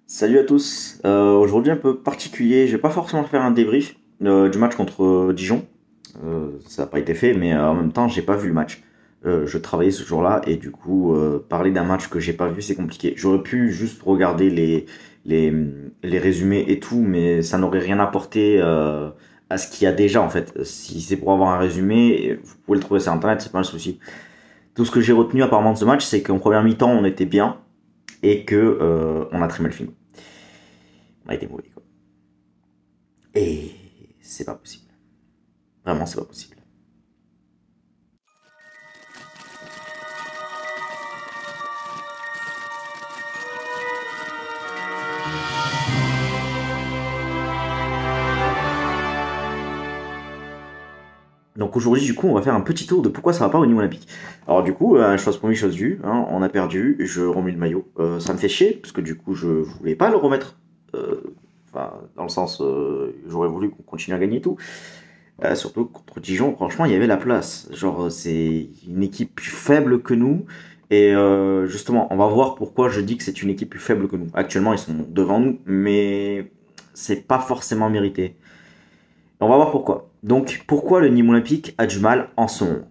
Salut à tous. Aujourd'hui un peu particulier, je vais pas forcément faire un débrief du match contre Dijon. Ça n'a pas été fait, mais en même temps j'ai pas vu le match. Je travaillais ce jour-là et du coup parler d'un match que j'ai pas vu c'est compliqué. J'aurais pu juste regarder les, les résumés et tout, mais ça n'aurait rien apporté à ce qu'il y a déjà en fait. Si c'est pour avoir un résumé, vous pouvez le trouver sur internet, c'est pas un souci. Tout ce que j'ai retenu apparemment de ce match, c'est qu'en première mi-temps on était bien et que on a très mal fini. On a été mauvais, quoi. Et c'est pas possible. Vraiment, c'est pas possible. Donc aujourd'hui, du coup, on va faire un petit tour de pourquoi ça va pas au niveau olympique. Alors du coup, chose première, chose vue, hein, on a perdu, je remets le maillot. Ça me fait chier, parce que du coup, je voulais pas le remettre. Euh, Enfin, dans le sens, j'aurais voulu qu'on continue à gagner et tout. Surtout contre Dijon, franchement, il y avait la place. Genre, c'est une équipe plus faible que nous. Et justement, on va voir pourquoi je dis que c'est une équipe plus faible que nous. Actuellement, ils sont devant nous, mais c'est pas forcément mérité. On va voir pourquoi. Donc, pourquoi le Nîmes Olympique a du mal en ce moment.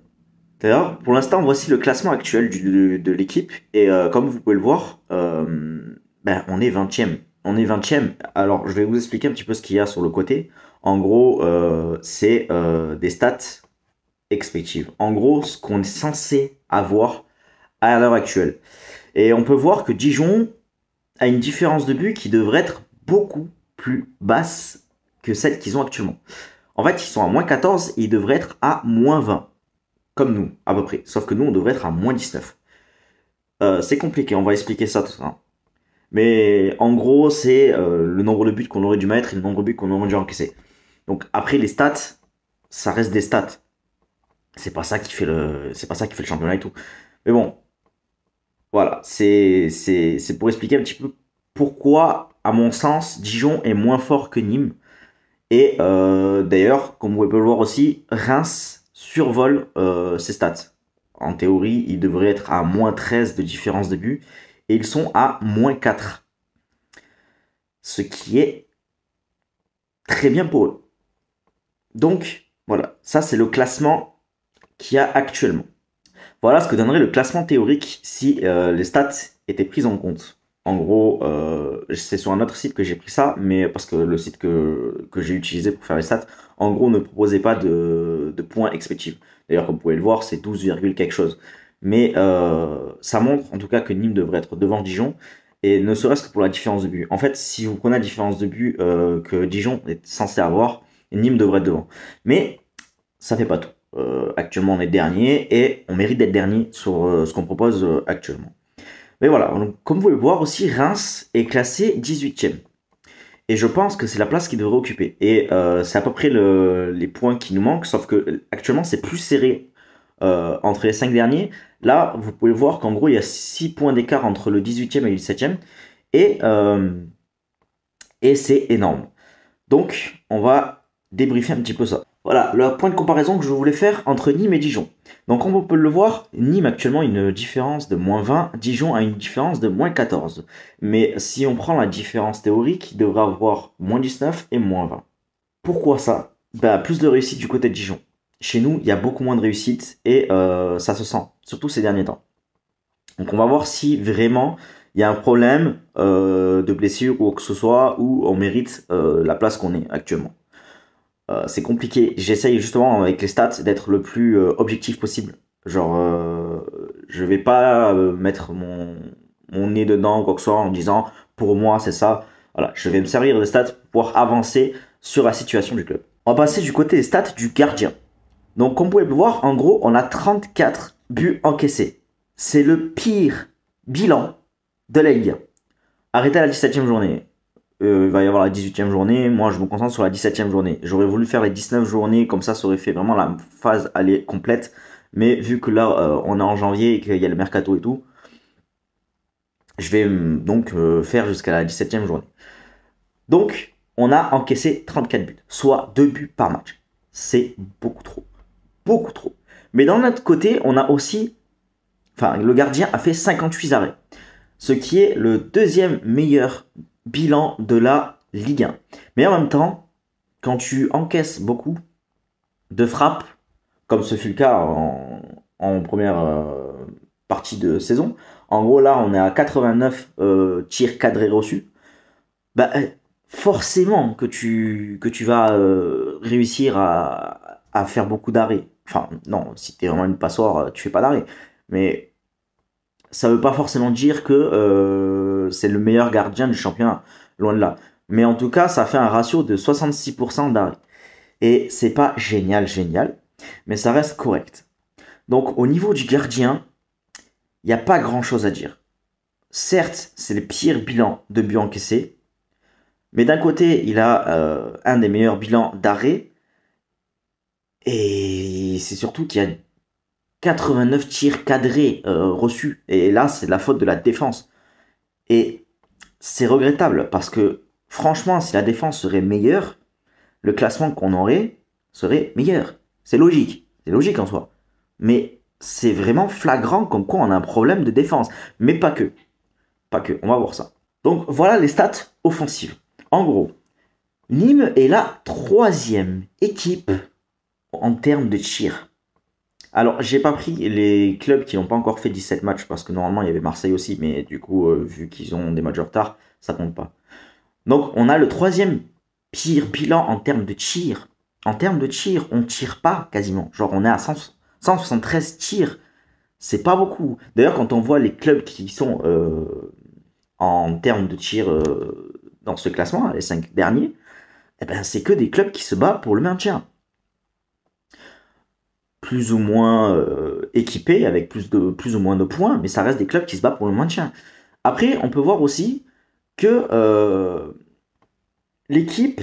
D'ailleurs, pour l'instant, voici le classement actuel de l'équipe. Et comme vous pouvez le voir, on est 20e. On est 20e. Alors, je vais vous expliquer un petit peu ce qu'il y a sur le côté. En gros, c'est des stats expectives. En gros, ce qu'on est censé avoir à l'heure actuelle. Et on peut voir que Dijon a une différence de but qui devrait être beaucoup plus basse que celle qu'ils ont actuellement. En fait, ils sont à -14 et ils devraient être à -20. Comme nous, à peu près. Sauf que nous, on devrait être à -19. C'est compliqué, on va expliquer ça tout ça. Mais en gros, c'est le nombre de buts qu'on aurait dû mettre et le nombre de buts qu'on aurait dû encaisser. Donc après, les stats, ça reste des stats. C'est pas ça qui fait le championnat et tout. Mais bon, voilà, c'est pour expliquer un petit peu pourquoi, à mon sens, Dijon est moins fort que Nîmes. Et d'ailleurs, comme vous pouvez le voir aussi, Reims survole ses stats. En théorie, ils devraient être à -13 de différence de but. Et ils sont à -4. Ce qui est très bien pour eux. Donc, voilà, ça c'est le classement qu'il y a actuellement. Voilà ce que donnerait le classement théorique si les stats étaient prises en compte. En gros, c'est sur un autre site que j'ai pris ça, mais parce que le site que j'ai utilisé pour faire les stats, en gros, ne proposait pas de points expectifs. D'ailleurs, comme vous pouvez le voir, c'est 12, quelque chose. Mais ça montre en tout cas que Nîmes devrait être devant Dijon, et ne serait-ce que pour la différence de but. En fait, si vous prenez la différence de but que Dijon est censé avoir, Nîmes devrait être devant. Mais ça fait pas tout. Actuellement, on est dernier et on mérite d'être dernier sur ce qu'on propose actuellement. Mais voilà, donc, comme vous pouvez le voir aussi, Reims est classé 18e. Et je pense que c'est la place qu'il devrait occuper. Et c'est à peu près les points qui nous manquent, sauf que actuellement c'est plus serré entre les 5 derniers. Là, vous pouvez voir qu'en gros, il y a 6 points d'écart entre le 18e et le 17e. Et, euh, et c'est énorme. Donc, on va débriefer un petit peu ça. Voilà, le point de comparaison que je voulais faire entre Nîmes et Dijon. Donc, comme on peut le voir, Nîmes actuellement a une différence de -20, Dijon a une différence de -14. Mais si on prend la différence théorique, il devrait avoir -19 et -20. Pourquoi ça? Bah, plus de réussite du côté de Dijon. Chez nous, il y a beaucoup moins de réussite et ça se sent, surtout ces derniers temps. Donc, on va voir si vraiment il y a un problème de blessure ou que ce soit où on mérite la place qu'on est actuellement. C'est compliqué. J'essaye justement avec les stats d'être le plus objectif possible. Genre, je vais pas mettre mon nez dedans ou quoi que ce soit en disant pour moi c'est ça. Voilà, je vais me servir des stats pour pouvoir avancer sur la situation du club. On va passer du côté des stats du gardien. Donc, comme vous pouvez le voir, en gros, on a 34 buts encaissés. C'est le pire bilan de la Ligue 1. Arrêtez à la 17e journée. Il va y avoir la 18e journée. Moi, je me concentre sur la 17e journée. J'aurais voulu faire les 19 journées, comme ça aurait fait vraiment la phase aller complète. Mais vu que là, on est en janvier et qu'il y a le mercato et tout, je vais donc faire jusqu'à la 17e journée. Donc, on a encaissé 34 buts, soit 2 buts par match. C'est beaucoup trop. Beaucoup trop. Mais d'un autre côté, on a aussi... Enfin, le gardien a fait 58 arrêts. Ce qui est le deuxième meilleur bilan de la Ligue 1. Mais en même temps, quand tu encaisses beaucoup de frappes, comme ce fut le cas en première partie de saison, en gros là on est à 89 tirs cadrés reçus, bah, forcément que tu vas réussir à faire beaucoup d'arrêts. Enfin non, si t'es vraiment une passoire, tu fais pas d'arrêt. Mais ça veut pas forcément dire que c'est le meilleur gardien du championnat, loin de là. Mais en tout cas, ça fait un ratio de 66% d'arrêt. Et c'est pas génial, mais ça reste correct. Donc au niveau du gardien, il n'y a pas grand-chose à dire. Certes, c'est le pire bilan de buts encaissés, mais d'un côté, il a un des meilleurs bilans d'arrêt, et c'est surtout qu'il y a 89 tirs cadrés reçus, et là, c'est de la faute de la défense. Et c'est regrettable, parce que franchement, si la défense serait meilleure, le classement qu'on aurait serait meilleur. C'est logique en soi. Mais c'est vraiment flagrant comme quoi on a un problème de défense. Mais pas que. Pas que, on va voir ça. Donc voilà les stats offensives. En gros, Nîmes est la 3e équipe en termes de tir. Alors, j'ai pas pris les clubs qui n'ont pas encore fait 17 matchs, parce que normalement il y avait Marseille aussi, mais du coup, vu qu'ils ont des matchs de retard, ça compte pas. Donc, on a le 3e pire bilan en termes de tir. En termes de tir, on tire pas quasiment. Genre, on est à 173 tirs. C'est pas beaucoup. D'ailleurs, quand on voit les clubs qui sont en termes de tir dans ce classement, les 5 derniers, eh ben, c'est que des clubs qui se battent pour le maintien. Plus ou moins équipés, avec plus ou moins de points, mais ça reste des clubs qui se battent pour le maintien. Après, on peut voir aussi que l'équipe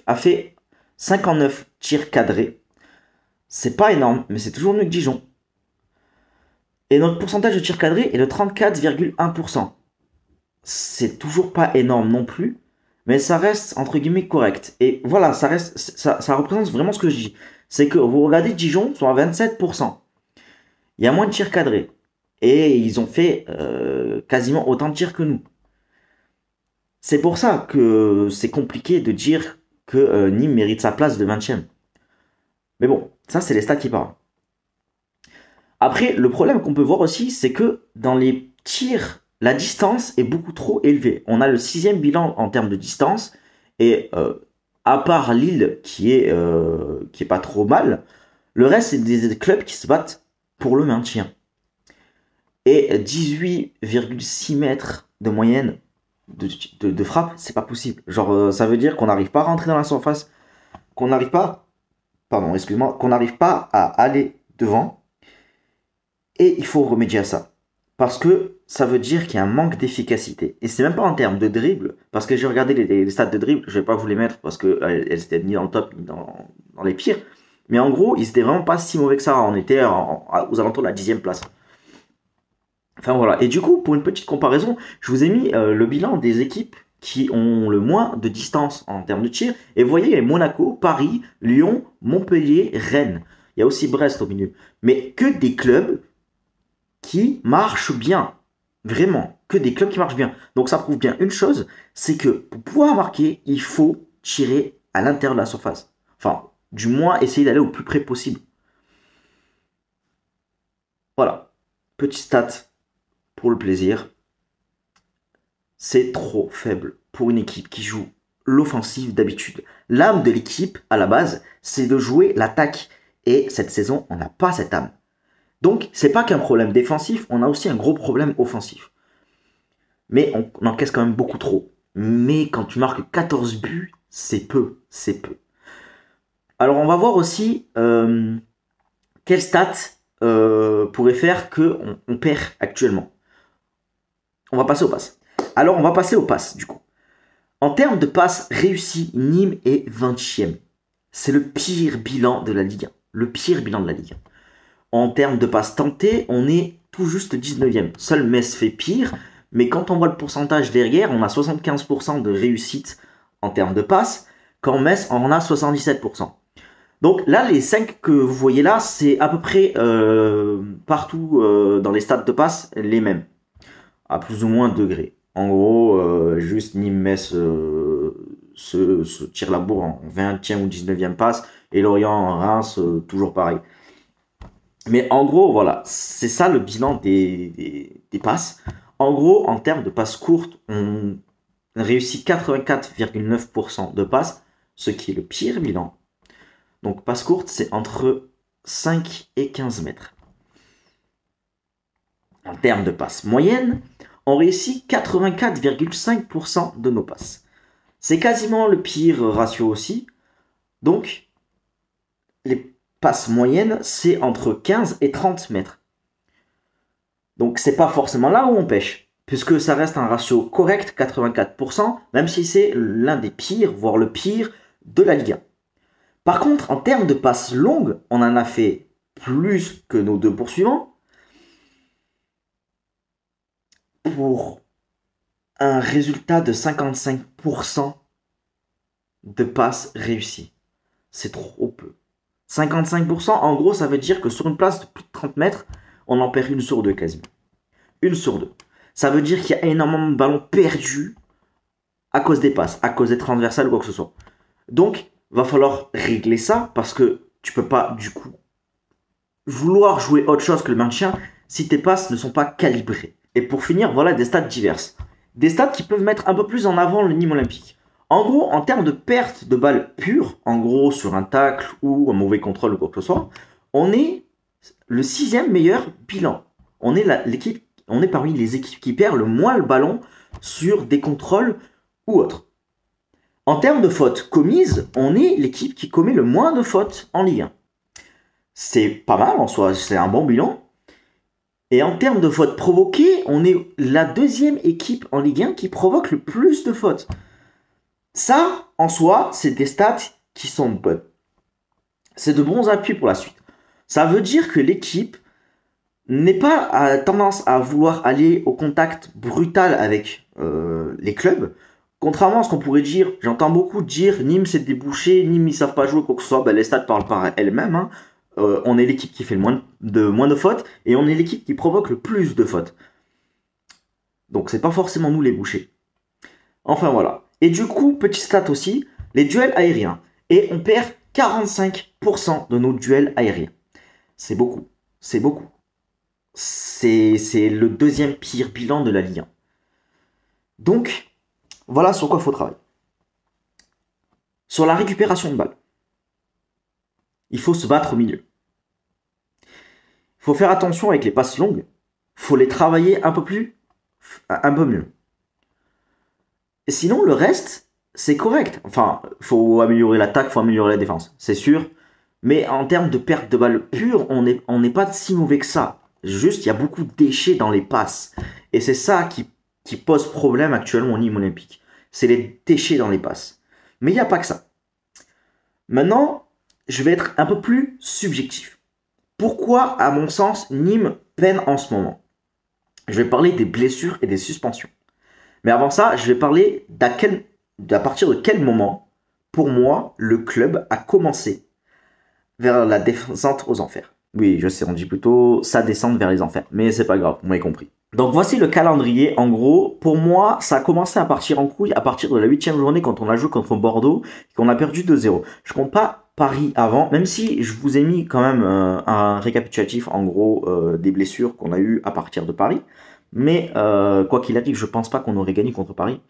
a fait 59 tirs cadrés. C'est pas énorme, mais c'est toujours mieux que Dijon. Et notre pourcentage de tirs cadrés est de 34,1%. C'est toujours pas énorme non plus, mais ça reste entre guillemets correct. Et voilà, ça représente vraiment ce que je dis. C'est que vous regardez Dijon, sont à 27%. Il y a moins de tirs cadrés. Et ils ont fait quasiment autant de tirs que nous. C'est pour ça que c'est compliqué de dire que Nîmes mérite sa place de 20e. Mais bon, ça c'est les stats qui parlent. Après, le problème qu'on peut voir aussi, c'est que dans les tirs, la distance est beaucoup trop élevée. On a le 6e bilan en termes de distance, et à part Lille, qui est pas trop mal, le reste, c'est des clubs qui se battent pour le maintien. Et 18,6 mètres de moyenne de frappe, c'est pas possible. Genre, ça veut dire qu'on n'arrive pas à rentrer dans la surface, qu'on n'arrive pas à aller devant. Et il faut remédier à ça. Parce que ça veut dire qu'il y a un manque d'efficacité. Et c'est même pas en termes de dribble, parce que j'ai regardé les stats de dribble, je vais pas vous les mettre parce qu'elles étaient ni dans le top ni dans les pires. Mais en gros, ils étaient vraiment pas si mauvais que ça. On était aux alentours de la 10e place. Enfin voilà. Et du coup, pour une petite comparaison, je vous ai mis le bilan des équipes qui ont le moins de distance en termes de tir. Et vous voyez, Monaco, Paris, Lyon, Montpellier, Rennes. Il y a aussi Brest au milieu. Mais que des clubs qui marchent bien. Vraiment, que des clubs qui marchent bien. Donc ça prouve bien une chose, c'est que pour pouvoir marquer, il faut tirer à l'intérieur de la surface. Enfin, du moins, essayer d'aller au plus près possible. Voilà. Petit stat pour le plaisir. C'est trop faible pour une équipe qui joue l'offensive d'habitude. L'âme de l'équipe, à la base, c'est de jouer l'attaque. Et cette saison, on n'a pas cette âme. Donc, c'est pas qu'un problème défensif, on a aussi un gros problème offensif. Mais on encaisse quand même beaucoup trop. Mais quand tu marques 14 buts, c'est peu. Alors, on va voir aussi quelles stats pourraient faire qu'on perd actuellement. On va passer aux passes. Alors, on va passer aux passes, du coup. En termes de passes réussies, Nîmes est 20e. C'est le pire bilan de la Ligue 1. Le pire bilan de la Ligue 1. En termes de passes tentées, on est tout juste 19e. Seul Metz fait pire, mais quand on voit le pourcentage derrière, on a 75% de réussite en termes de passes, quand Metz en a 77%. Donc là, les 5 que vous voyez là, c'est à peu près partout dans les stades de passes les mêmes, à plus ou moins degrés. En gros, juste Nîmes Metz se tire la bourre en 20e ou 19e passe, et Lorient Reims, toujours pareil. Mais en gros, voilà, c'est ça le bilan des passes. En gros, en termes de passes courtes, on réussit 84,9% de passes, ce qui est le pire bilan. Donc, passes courtes, c'est entre 5 et 15 mètres. En termes de passes moyennes, on réussit 84,5% de nos passes. C'est quasiment le pire ratio aussi. Donc, les passes moyennes, c'est entre 15 et 30 mètres. Donc, c'est pas forcément là où on pêche, puisque ça reste un ratio correct, 84%, même si c'est l'un des pires, voire le pire, de la Ligue 1. Par contre, en termes de passes longues, on en a fait plus que nos deux poursuivants, pour un résultat de 55% de passes réussies. C'est trop peu. 55%, en gros, ça veut dire que sur une place de plus de 30 mètres, on en perd une sur deux quasiment. Une sur deux. Ça veut dire qu'il y a énormément de ballons perdus à cause des passes, à cause des transversales ou quoi que ce soit. Donc, va falloir régler ça parce que tu peux pas, du coup, vouloir jouer autre chose que le maintien si tes passes ne sont pas calibrées. Et pour finir, voilà des stats diverses. Des stats qui peuvent mettre un peu plus en avant le Nîmes Olympique. En gros, en termes de perte de balles pure, en gros sur un tacle ou un mauvais contrôle ou quoi que ce soit, on est le 6e meilleur bilan. On est parmi les équipes qui perdent le moins le ballon sur des contrôles ou autres. En termes de fautes commises, on est l'équipe qui commet le moins de fautes en Ligue 1. C'est pas mal en soi, c'est un bon bilan. Et en termes de fautes provoquées, on est la 2e équipe en Ligue 1 qui provoque le plus de fautes. Ça, en soi, c'est des stats qui sont bonnes. C'est de bons appuis pour la suite. Ça veut dire que l'équipe n'est pas tendance à vouloir aller au contact brutal avec les clubs. Contrairement à ce qu'on pourrait dire, j'entends beaucoup dire Nîmes c'est débouché, Nîmes ils savent pas jouer quoi que ce soit. Ben, les stats parlent par elles-mêmes. Hein. On est l'équipe qui fait le moins de fautes et on est l'équipe qui provoque le plus de fautes. Donc c'est pas forcément nous les bouchers. Enfin voilà. Et du coup, petit stat aussi, les duels aériens. Et on perd 45% de nos duels aériens. C'est beaucoup. C'est beaucoup. C'est le 2e pire bilan de la Ligue 1. Donc, voilà sur quoi il faut travailler. Sur la récupération de balles. Il faut se battre au milieu. Il faut faire attention avec les passes longues. Il faut les travailler un peu mieux. Et sinon, le reste, c'est correct. Enfin, il faut améliorer l'attaque, il faut améliorer la défense, c'est sûr. Mais en termes de perte de balles pure, on n'est pas si mauvais que ça. Juste, il y a beaucoup de déchets dans les passes. Et c'est ça qui pose problème actuellement au Nîmes Olympique. C'est les déchets dans les passes. Mais il n'y a pas que ça. Maintenant, je vais être un peu plus subjectif. Pourquoi, à mon sens, Nîmes peine en ce moment? Je vais parler des blessures et des suspensions. Mais avant ça, je vais parler d'à partir de quel moment, pour moi, le club a commencé vers la descente aux enfers. Oui, je sais, on dit plutôt sa descente vers les enfers, mais c'est pas grave, vous m'avez compris. Donc voici le calendrier, en gros, pour moi, ça a commencé à partir en couille à partir de la 8e journée quand on a joué contre Bordeaux et qu'on a perdu 2-0. Je compte pas Paris avant, même si je vous ai mis quand même un récapitulatif, en gros, des blessures qu'on a eues à partir de Paris. Mais quoi qu'il arrive, je pense pas qu'on aurait gagné contre Paris.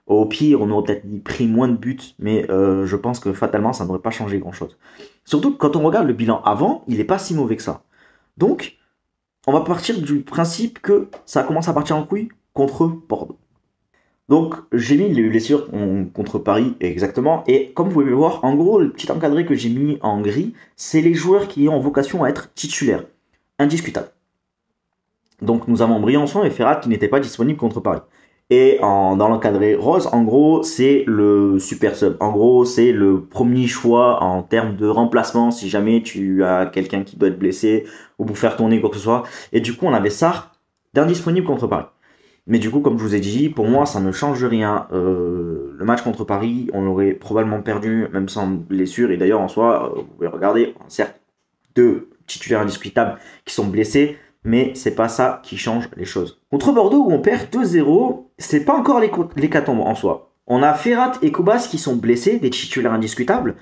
Au pire, on aurait peut-être pris moins de buts, mais je pense que fatalement, ça n'aurait pas changé grand-chose. Surtout que quand on regarde le bilan avant, il n'est pas si mauvais que ça. Donc, on va partir du principe que ça commence à partir en couille contre Bordeaux. Donc, j'ai mis les blessures contre Paris, exactement. Et comme vous pouvez le voir, en gros, le petit encadré que j'ai mis en gris, c'est les joueurs qui ont vocation à être titulaires. Indiscutable. Donc, nous avons Briançon et Ferrat qui n'étaient pas disponibles contre Paris. Et dans l'encadré rose, en gros, c'est le super sub. En gros, c'est le premier choix en termes de remplacement si jamais tu as quelqu'un qui doit être blessé ou pour faire tourner quoi que ce soit. Et du coup, on avait ça d'indisponible contre Paris. Mais du coup, comme je vous ai dit, pour moi, ça ne change rien. Le match contre Paris, on l'aurait probablement perdu, même sans blessure. Et d'ailleurs, en soi, vous pouvez regarder, certes, 2 titulaires indiscutables qui sont blessés, mais c'est pas ça qui change les choses. Contre Bordeaux, où on perd 2-0, c'est pas encore l'hécatombe en soi. On a Ferrat et Koubas qui sont blessés, des titulaires indiscutables,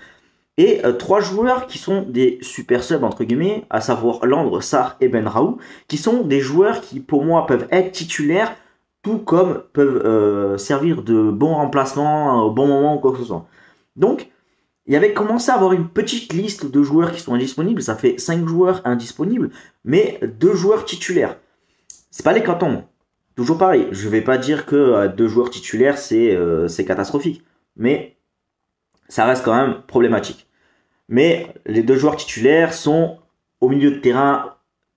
et 3 joueurs qui sont des super subs, entre guillemets, à savoir Landre, Sarr et Benraou, qui sont des joueurs qui, pour moi, peuvent être titulaires, tout comme peuvent servir de bons remplacements au bon moment ou quoi que ce soit. Donc, il y avait commencé à avoir une petite liste de joueurs qui sont indisponibles, ça fait 5 joueurs indisponibles, mais 2 joueurs titulaires. C'est pas l'hécatombe. Toujours pareil, je vais pas dire que 2 joueurs titulaires c'est catastrophique, mais ça reste quand même problématique. Mais les 2 joueurs titulaires sont au milieu de terrain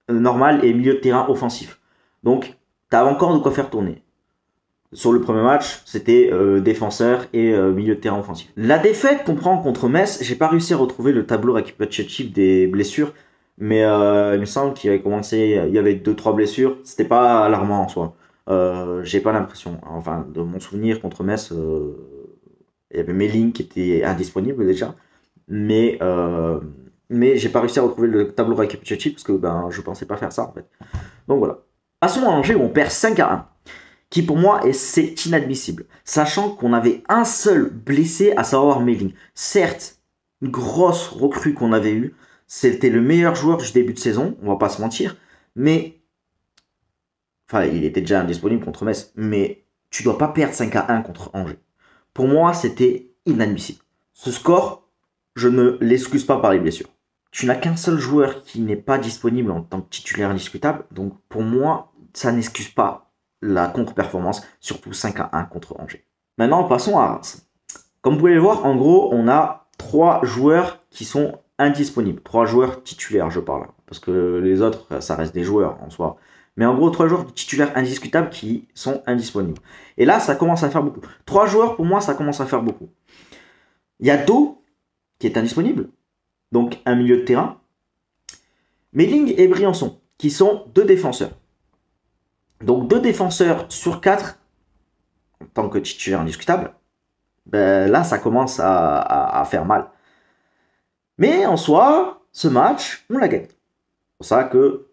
normal et milieu de terrain offensif. Donc, tu as encore de quoi faire tourner. Sur le premier match, c'était défenseur et milieu de terrain offensif. La défaite qu'on prend contre Metz, j'ai pas réussi à retrouver le tableau récapitulatif des blessures, mais il me semble qu'il avait commencé, il y avait 2-3 blessures. C'était pas alarmant en soi. J'ai pas l'impression. Enfin, de mon souvenir contre Metz, il y avait Melling qui était indisponible déjà, mais j'ai pas réussi à retrouver le tableau récapitulatif parce que je pensais pas faire ça en fait. Donc voilà. Passons à Angers où on perd 5-1. Qui pour moi c'est inadmissible, sachant qu'on avait un seul blessé, à savoir Melling. Certes, une grosse recrue qu'on avait eue, c'était le meilleur joueur du début de saison, on va pas se mentir, mais enfin il était déjà indisponible contre Metz, mais tu dois pas perdre 5-1 contre Angers. Pour moi, c'était inadmissible. Ce score, je ne l'excuse pas par les blessures. Tu n'as qu'un seul joueur qui n'est pas disponible en tant que titulaire indiscutable, donc pour moi, ça n'excuse pas la contre-performance, surtout 5-1 contre Angers. Maintenant, passons à Reims. Comme vous pouvez le voir, en gros, on a 3 joueurs qui sont indisponibles. 3 joueurs titulaires, je parle. Parce que les autres, ça reste des joueurs en soi. Mais en gros, 3 joueurs titulaires indiscutables qui sont indisponibles. Et là, ça commence à faire beaucoup. 3 joueurs, pour moi, ça commence à faire beaucoup. Il y a Do, qui est indisponible. Donc, un milieu de terrain. Melling et Briançon, qui sont 2 défenseurs. Donc 2 défenseurs sur 4 en tant que titulaire indiscutable, là ça commence à faire mal. Mais en soi, ce match, on l'a gagné. C'est pour ça que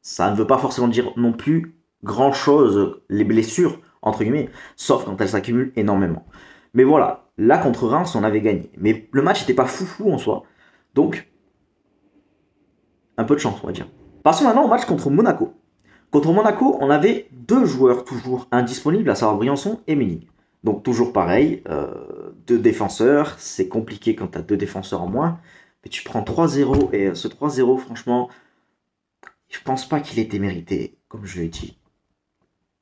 ça ne veut pas forcément dire non plus grand chose, les blessures, entre guillemets, sauf quand elles s'accumulent énormément. Mais voilà, là contre Reims, on avait gagné. Mais le match n'était pas foufou en soi. Donc, un peu de chance, on va dire. Passons maintenant au match contre Monaco. Contre Monaco, on avait 2 joueurs toujours indisponibles, à savoir Briançon et Melling. Donc toujours pareil, 2 défenseurs, c'est compliqué quand tu as 2 défenseurs en moins. Mais tu prends 3-0 et ce 3-0, franchement, je pense pas qu'il était mérité, comme je l'ai dit.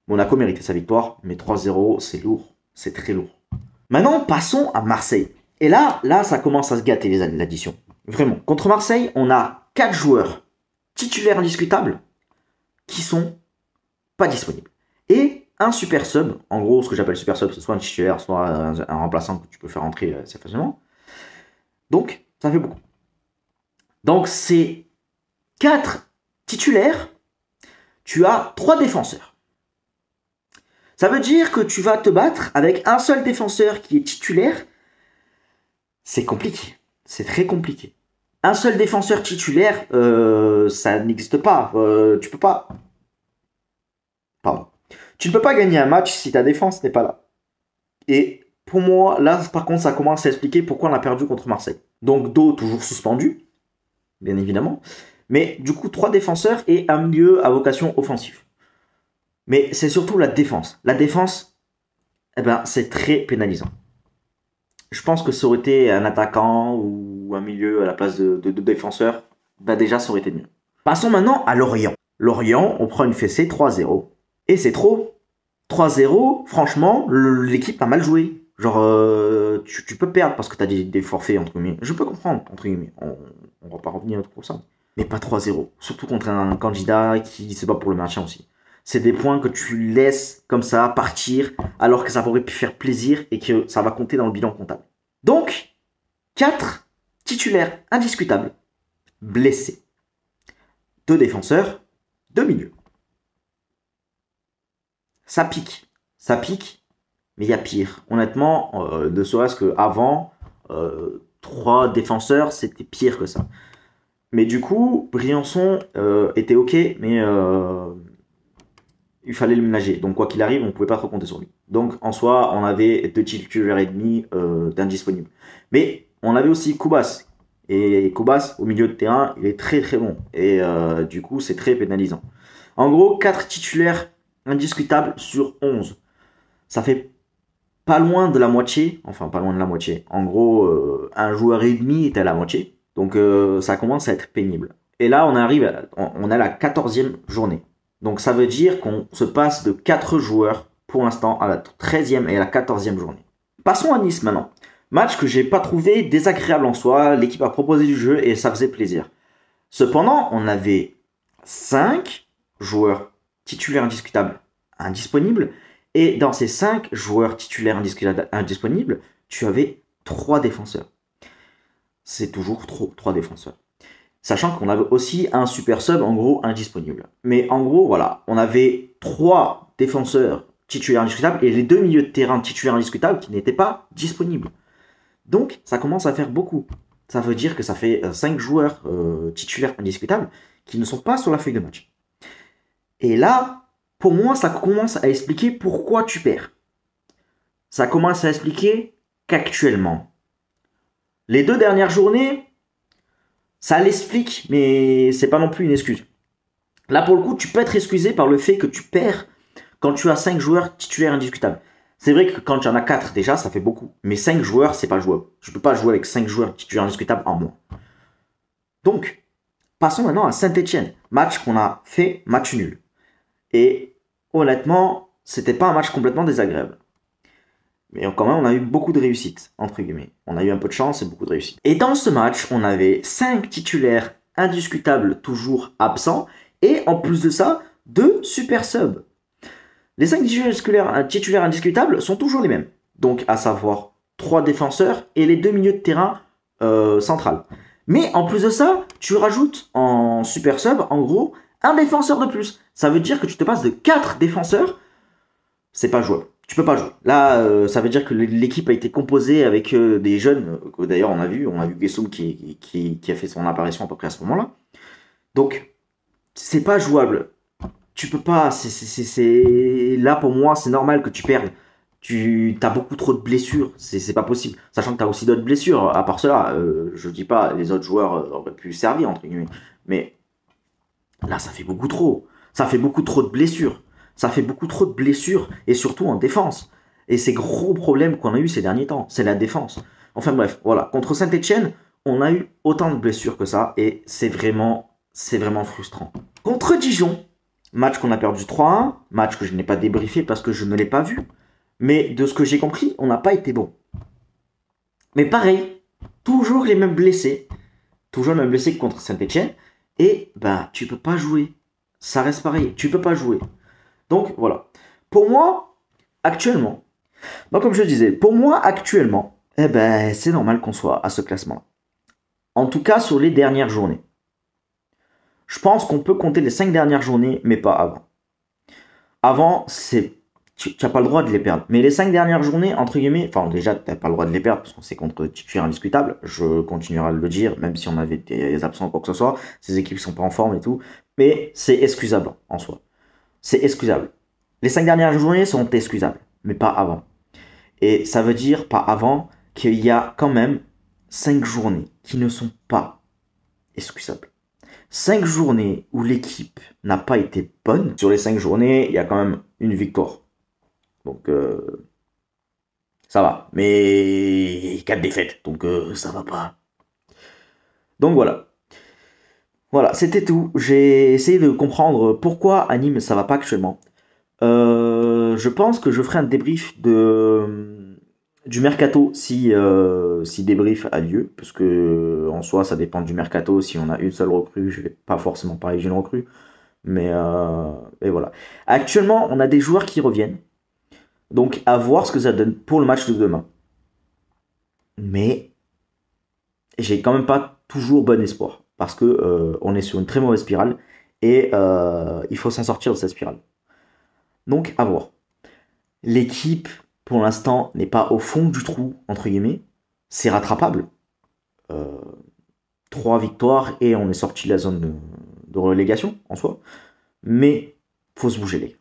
Monaco méritait sa victoire, mais 3-0, c'est lourd, c'est très lourd. Maintenant, passons à Marseille. Et là, ça commence à se gâter l'addition. Vraiment. Contre Marseille, on a 4 joueurs titulaires indiscutables qui sont pas disponibles. Et un super sub, en gros ce que j'appelle super sub, c'est soit un titulaire, soit un remplaçant que tu peux faire entrer assez facilement. Donc ça fait beaucoup. Donc c'est 4 titulaires, tu as 3 défenseurs. Ça veut dire que tu vas te battre avec un seul défenseur qui est titulaire. C'est compliqué, c'est très compliqué. Un seul défenseur titulaire, ça n'existe pas. Tu peux pas. Pardon. Tu ne peux pas gagner un match si ta défense n'est pas là. Et pour moi, là, par contre, ça commence à expliquer pourquoi on a perdu contre Marseille. Donc, Do toujours suspendu, bien évidemment. Mais du coup, 3 défenseurs et un milieu à vocation offensive. Mais c'est surtout la défense. La défense, c'est très pénalisant. Je pense que ça aurait été un attaquant ou un milieu à la place de défenseur. Déjà, ça aurait été mieux. Passons maintenant à Lorient. Lorient, on prend une fessée 3-0. Et c'est trop. 3-0, franchement, l'équipe a mal joué. Genre, tu peux perdre parce que tu as des forfaits, entre guillemets. Je peux comprendre, entre guillemets. On va pas revenir pour ça. Mais pas 3-0. Surtout contre un candidat qui se bat pour le maintien aussi. C'est des points que tu laisses comme ça partir alors que ça pourrait pu faire plaisir et que ça va compter dans le bilan comptable. Donc, 4 titulaires indiscutables, blessés. 2 défenseurs, 2 milieux. Ça pique, mais il y a pire. Honnêtement, ne serait-ce qu'avant, 3 défenseurs, c'était pire que ça. Mais du coup, Briançon était ok, mais il fallait le ménager. Donc quoi qu'il arrive, on ne pouvait pas trop compter sur lui. Donc en soi, on avait 2 titulaires et demi d'indisponibles. Mais on avait aussi Koubas. Et Koubas, au milieu de terrain, il est très très bon. Et du coup, c'est très pénalisant. En gros, 4 titulaires indiscutables sur 11. Ça fait pas loin de la moitié. Enfin, pas loin de la moitié. En gros, un joueur et demi est à la moitié. Donc ça commence à être pénible. Et là, on a la 14e journée. Donc ça veut dire qu'on se passe de 4 joueurs pour l'instant à la 13e et à la 14e journée. Passons à Nice maintenant. Match que j'ai pas trouvé désagréable en soi. L'équipe a proposé du jeu et ça faisait plaisir. Cependant, on avait 5 joueurs titulaires indiscutables indisponibles. Et dans ces 5 joueurs titulaires indisponibles, tu avais 3 défenseurs. C'est toujours trop, 3 défenseurs. Sachant qu'on avait aussi un super sub, en gros, indisponible. Mais en gros, voilà, on avait 3 défenseurs titulaires indiscutables et les 2 milieux de terrain titulaires indiscutables qui n'étaient pas disponibles. Donc, ça commence à faire beaucoup. Ça veut dire que ça fait 5 joueurs titulaires indiscutables qui ne sont pas sur la feuille de match. Et là, pour moi, ça commence à expliquer pourquoi tu perds. Ça commence à expliquer qu'actuellement, les 2 dernières journées, ça l'explique, mais c'est pas non plus une excuse. Là, pour le coup, tu peux être excusé par le fait que tu perds quand tu as 5 joueurs titulaires indiscutables. C'est vrai que quand tu en as 4, déjà, ça fait beaucoup. Mais 5 joueurs, c'est pas jouable. Je peux pas jouer avec 5 joueurs titulaires indiscutables en moins. Donc, passons maintenant à Saint-Etienne. Match qu'on a fait, match nul. Et honnêtement, c'était pas un match complètement désagréable. Mais quand même, on a eu beaucoup de réussite, entre guillemets. On a eu un peu de chance et beaucoup de réussite. Et dans ce match, on avait 5 titulaires indiscutables toujours absents. Et en plus de ça, 2 super subs. Les 5 titulaires indiscutables sont toujours les mêmes. Donc, à savoir 3 défenseurs et les 2 milieux de terrain central. Mais en plus de ça, tu rajoutes en super sub, en gros, un défenseur de plus. Ça veut dire que tu te passes de 4 défenseurs. C'est pas jouable. Tu peux pas jouer. Là, ça veut dire que l'équipe a été composée avec des jeunes, que d'ailleurs on a vu Gessoum qui a fait son apparition à peu près à ce moment-là. Donc, c'est pas jouable. Tu peux pas. Là pour moi, c'est normal que tu perdes. Tu as beaucoup trop de blessures. C'est pas possible. Sachant que tu as aussi d'autres blessures. À part cela, je dis pas les autres joueurs auraient pu servir entre guillemets. Mais là, ça fait beaucoup trop. Ça fait beaucoup trop de blessures. Ça fait beaucoup trop de blessures, et surtout en défense. Et c'est gros problème qu'on a eu ces derniers temps, c'est la défense. Enfin bref, voilà. Contre Saint-Etienne, on a eu autant de blessures que ça, et c'est vraiment frustrant. Contre Dijon, match qu'on a perdu 3-1, match que je n'ai pas débriefé parce que je ne l'ai pas vu. Mais de ce que j'ai compris, on n'a pas été bon. Mais pareil, toujours les mêmes blessés. Toujours les mêmes blessés que contre Saint-Etienne. Et ben, tu peux pas jouer. Ça reste pareil, tu peux pas jouer. Donc voilà. Pour moi, actuellement, donc comme je disais, pour moi actuellement, eh ben c'est normal qu'on soit à ce classement-là. En tout cas sur les dernières journées. Je pense qu'on peut compter les 5 dernières journées, mais pas avant. Avant, tu n'as pas le droit de les perdre. Mais les 5 dernières journées, entre guillemets, enfin déjà, tu n'as pas le droit de les perdre parce qu'on c'est contre titulaire indiscutable. Je continuerai à le dire, même si on avait des absents ou quoi que ce soit. Ces équipes sont pas en forme et tout. Mais c'est excusable en soi. C'est excusable. Les 5 dernières journées sont excusables, mais pas avant. Et ça veut dire pas avant qu'il y a quand même 5 journées qui ne sont pas excusables. 5 journées où l'équipe n'a pas été bonne. Sur les 5 journées, il y a quand même une victoire. Donc, ça va. Mais 4 défaites, donc ça va pas. Donc voilà. Voilà, c'était tout. J'ai essayé de comprendre pourquoi à Nîmes ça va pas actuellement. Je pense que je ferai un débrief du mercato si débrief a lieu, parce que en soi ça dépend du mercato. Si on a une seule recrue, je vais pas forcément parler d'une recrue, mais voilà. Actuellement, on a des joueurs qui reviennent, donc à voir ce que ça donne pour le match de demain. Mais j'ai quand même pas toujours bon espoir, parce que on est sur une très mauvaise spirale et il faut s'en sortir de cette spirale. Donc, à voir. L'équipe, pour l'instant, n'est pas au fond du trou, entre guillemets. C'est rattrapable. 3 victoires et on est sorti de la zone de relégation, en soi. Mais, faut se bouger, les gars.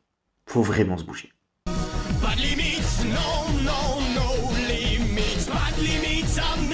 Faut vraiment se bouger. Pas de limites, non, non, no limits, pas de limites à